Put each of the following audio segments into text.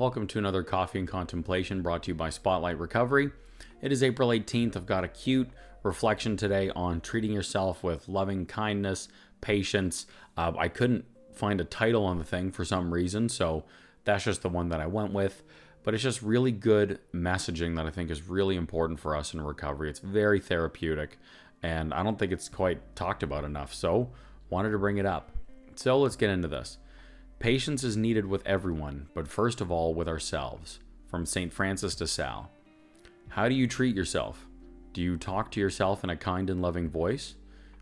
Welcome to another Coffee and Contemplation brought to you by Spotlight Recovery. It is April 18th. I've got a cute reflection today on treating yourself with loving kindness, patience. I couldn't find a title on the thing for some reason, so that's just the one that I went with. But it's just really good messaging that I think is really important for us in recovery. It's very therapeutic, and I don't think it's quite talked about enough, so wanted to bring it up. So let's get into this. Patience is needed with everyone, but first of all with ourselves. From St. Francis de Sales. How do you treat yourself? Do you talk to yourself in a kind and loving voice?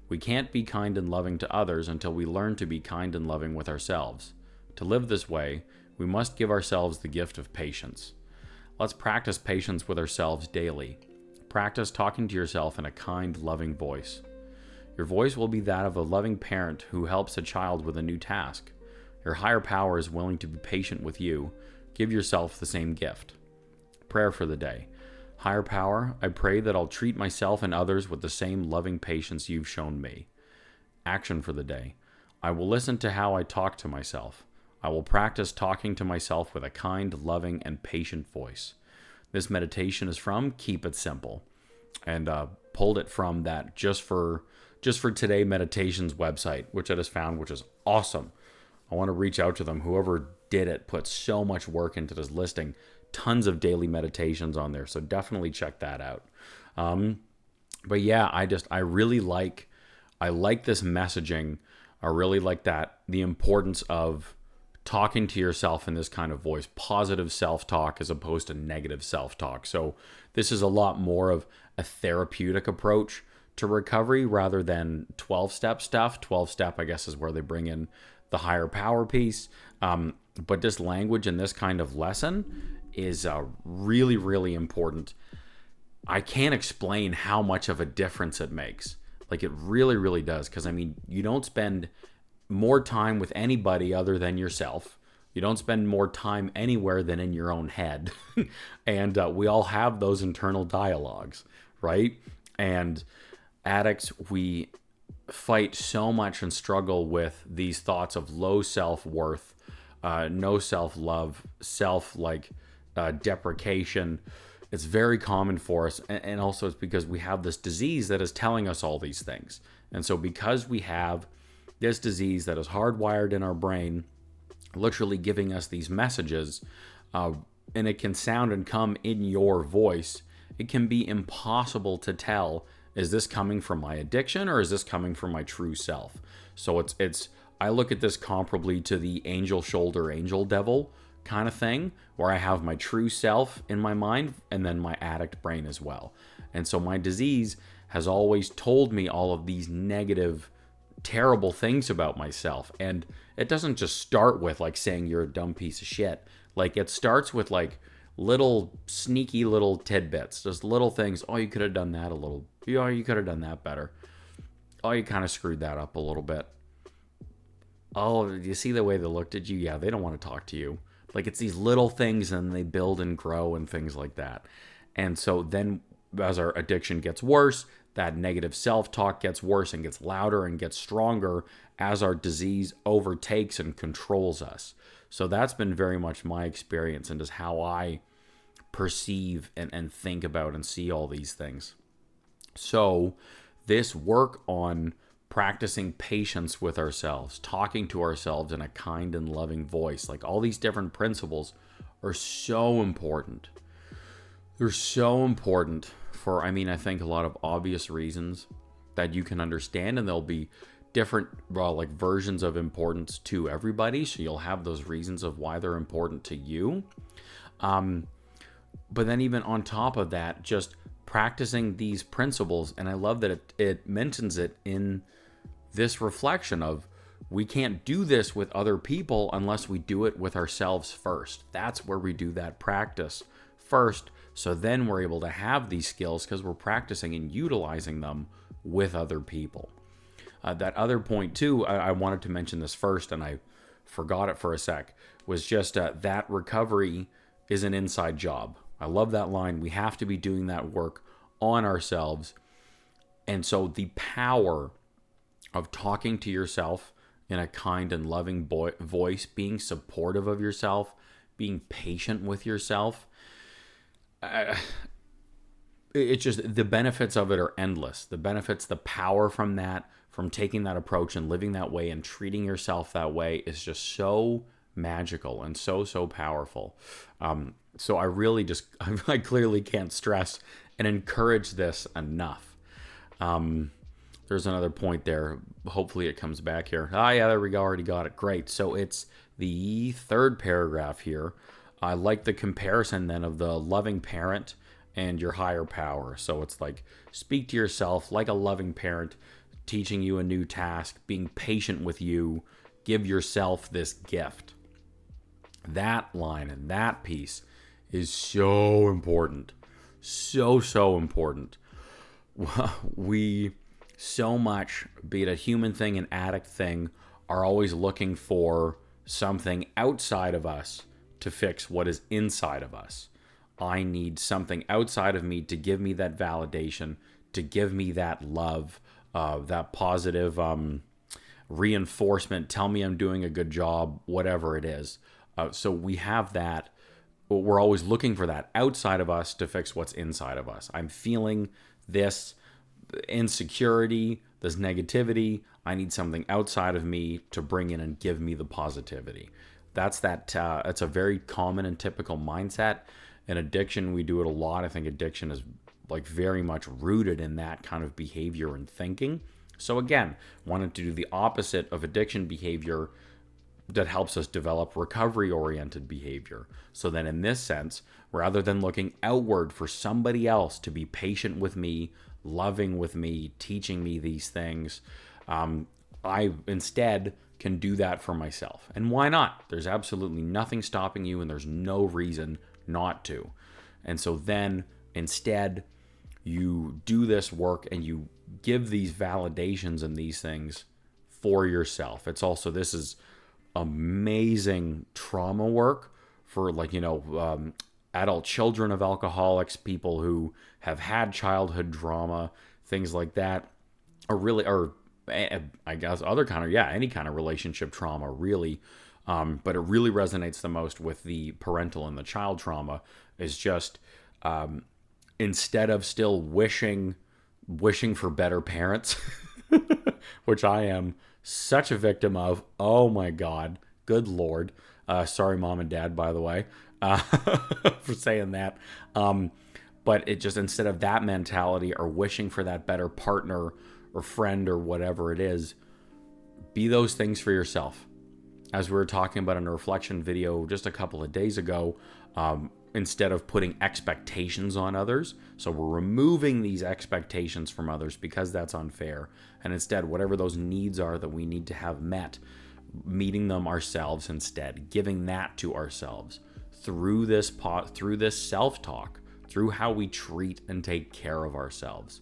We can't be kind and loving to others until we learn to be kind and loving with ourselves. To live this way, we must give ourselves the gift of patience. Let's practice patience with ourselves daily. Practice talking to yourself in a kind, loving voice. Your voice will be that of a loving parent who helps a child with a new task. Your higher power is willing to be patient with you. Give yourself the same gift. Prayer for the day. Higher power, I pray that I'll treat myself and others with the same loving patience you've shown me. Action for the day. I will listen to how I talk to myself. I will practice talking to myself with a kind, loving, and patient voice. This meditation is from Keep It Simple, and pulled it from that just for Today Meditations website, which I just found, which is awesome. I want to reach out to them. Whoever did it put so much work into this listing. Tons of daily meditations on there, so definitely check that out. But yeah, I really like this messaging. I really like that, the importance of talking to yourself in this kind of voice, positive self-talk as opposed to negative self-talk. So this is a lot more of a therapeutic approach to recovery rather than 12-step stuff. 12-step, I guess, is where they bring in the higher power piece. But this language and this kind of lesson is really, really important. I can't explain how much of a difference it makes. Like, it really, really does. Because, I mean, you don't spend more time with anybody other than yourself. You don't spend more time anywhere than in your own head. And we all have those internal dialogues, right? And addicts, we fight so much and struggle with these thoughts of low self-worth, no self-love, deprecation. It's very common for us, and also it's because we have this disease that is telling us all these things. And so because we have this disease that is hardwired in our brain, literally giving us these messages, and it can sound and come in your voice, it can be impossible to tell, is this coming from my addiction or is this coming from my true self? So I look at this comparably to the angel shoulder, angel devil kind of thing, where I have my true self in my mind and then my addict brain as well. And so my disease has always told me all of these negative, terrible things about myself. And it doesn't just start with like saying you're a dumb piece of shit. Like, it starts with like little sneaky little tidbits, just little things. Oh, you could have done that a little. Oh, you could have done that better. Oh, you kind of screwed that up a little bit. Oh, you see the way they looked at you? Yeah, they don't want to talk to you. Like, it's these little things, and they build and grow and things like that. And so then as our addiction gets worse, that negative self-talk gets worse and gets louder and gets stronger as our disease overtakes and controls us. So that's been very much my experience and just how I perceive and think about and see all these things. So this work on practicing patience with ourselves, talking to ourselves in a kind and loving voice, like all these different principles are so important. They're so important for, I think a lot of obvious reasons that you can understand, and there'll be different versions of importance to everybody. So you'll have those reasons of why they're important to you. But then even on top of that, just practicing these principles, and I love that it mentions it in this reflection of, we can't do this with other people unless we do it with ourselves first. That's where we do that practice first, so then we're able to have these skills because we're practicing and utilizing them with other people. That other point too, I wanted to mention this first and I forgot it for a sec, was just that recovery is an inside job. I love that line. We have to be doing that work on ourselves. And so the power of talking to yourself in a kind and loving voice, being supportive of yourself, being patient with yourself. It's just, the benefits of it are endless. The benefits, the power from that, from taking that approach and living that way and treating yourself that way is just so magical and so powerful. So I really just, I clearly can't stress and encourage this enough. There's another point there. Hopefully it comes back here. Ah, yeah, there we go. Already got it. Great. So it's the third paragraph here. I like the comparison then of the loving parent and your higher power. So it's like, speak to yourself like a loving parent, teaching you a new task, being patient with you, give yourself this gift. That line and that piece is so important. So important. We so much, be it a human thing, an addict thing, are always looking for something outside of us to fix what is inside of us. I need something outside of me to give me that validation, to give me that love, that positive reinforcement, tell me I'm doing a good job, whatever it is. So we have that. We're always looking for that outside of us to fix what's inside of us. I'm feeling this insecurity, this negativity. I need something outside of me to bring in and give me the positivity. That's a very common and typical mindset. In addiction, we do it a lot. I think addiction is like very much rooted in that kind of behavior and thinking. So again, wanted to do the opposite of addiction behavior that helps us develop recovery-oriented behavior. So then in this sense, rather than looking outward for somebody else to be patient with me, loving with me, teaching me these things, I instead can do that for myself. And why not? There's absolutely nothing stopping you, and there's no reason not to. And so then instead you do this work and you give these validations and these things for yourself. It's also, this is amazing trauma work for, like, adult children of alcoholics, people who have had childhood trauma, things like that, or I guess any kind of relationship trauma, really. But it really resonates the most with the parental and the child trauma, is just instead of still wishing for better parents, which I am such a victim of. Oh my God, good Lord. Sorry, mom and dad, by the way, for saying that. But it just, instead of that mentality or wishing for that better partner or friend or whatever it is, be those things for yourself. As we were talking about in a reflection video just a couple of days ago, instead of putting expectations on others. So we're removing these expectations from others because that's unfair. And instead, whatever those needs are that we need to have met, meeting them ourselves instead, giving that to ourselves through this self-talk, through how we treat and take care of ourselves.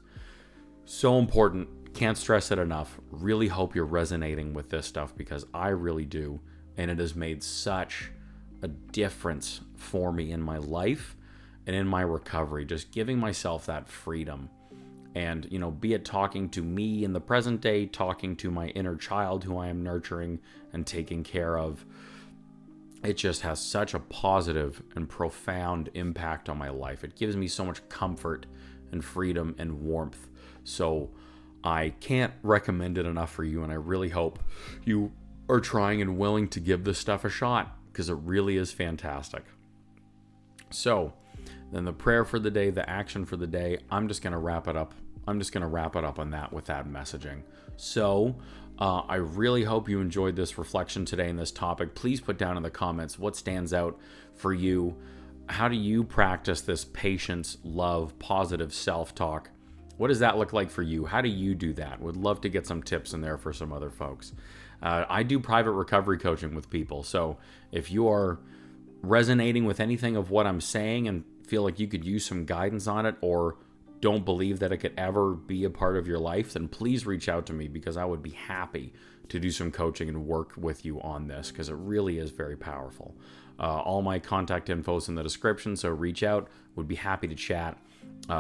So important. Can't stress it enough. Really hope you're resonating with this stuff, because I really do. And it has made such a difference for me in my life and in my recovery. Just giving myself that freedom. And, be it talking to me in the present day, talking to my inner child who I am nurturing and taking care of. It just has such a positive and profound impact on my life. It gives me so much comfort and freedom and warmth. So I can't recommend it enough for you, and I really hope you are trying and willing to give this stuff a shot, because it really is fantastic. So then the prayer for the day, the action for the day, I'm just going to wrap it up. I'm just going to wrap it up on that with that messaging. So I really hope you enjoyed this reflection today in this topic. Please put down in the comments what stands out for you. How do you practice this patience, love, positive self-talk? What does that look like for you? How do you do that? Would love to get some tips in there for some other folks. I do private recovery coaching with people. So if you are resonating with anything of what I'm saying and feel like you could use some guidance on it, or don't believe that it could ever be a part of your life, then please reach out to me, because I would be happy to do some coaching and work with you on this, because it really is very powerful. All my contact info is in the description, so reach out. Would be happy to chat.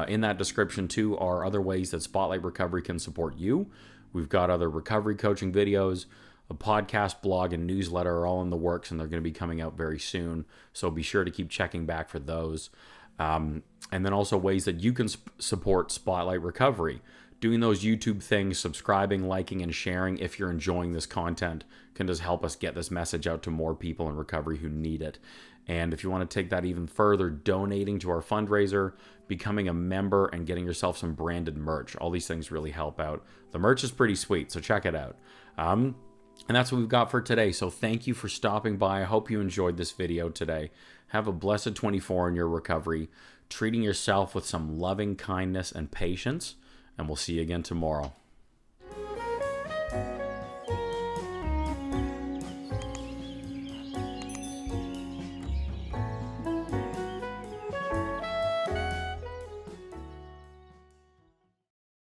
In that description too are other ways that Spotlight Recovery can support you. We've got other recovery coaching videos, A podcast, blog, and newsletter are all in the works, and they're going to be coming out very soon. So be sure to keep checking back for those. And then also ways that you can support Spotlight Recovery. Doing those YouTube things, subscribing, liking, and sharing if you're enjoying this content can just help us get this message out to more people in recovery who need it. And if you want to take that even further, donating to our fundraiser, becoming a member, and getting yourself some branded merch. All these things really help out. The merch is pretty sweet, so check it out. And that's what we've got for today. So thank you for stopping by. I hope you enjoyed this video today. Have a blessed 24 in your recovery, treating yourself with some loving kindness and patience. And we'll see you again tomorrow.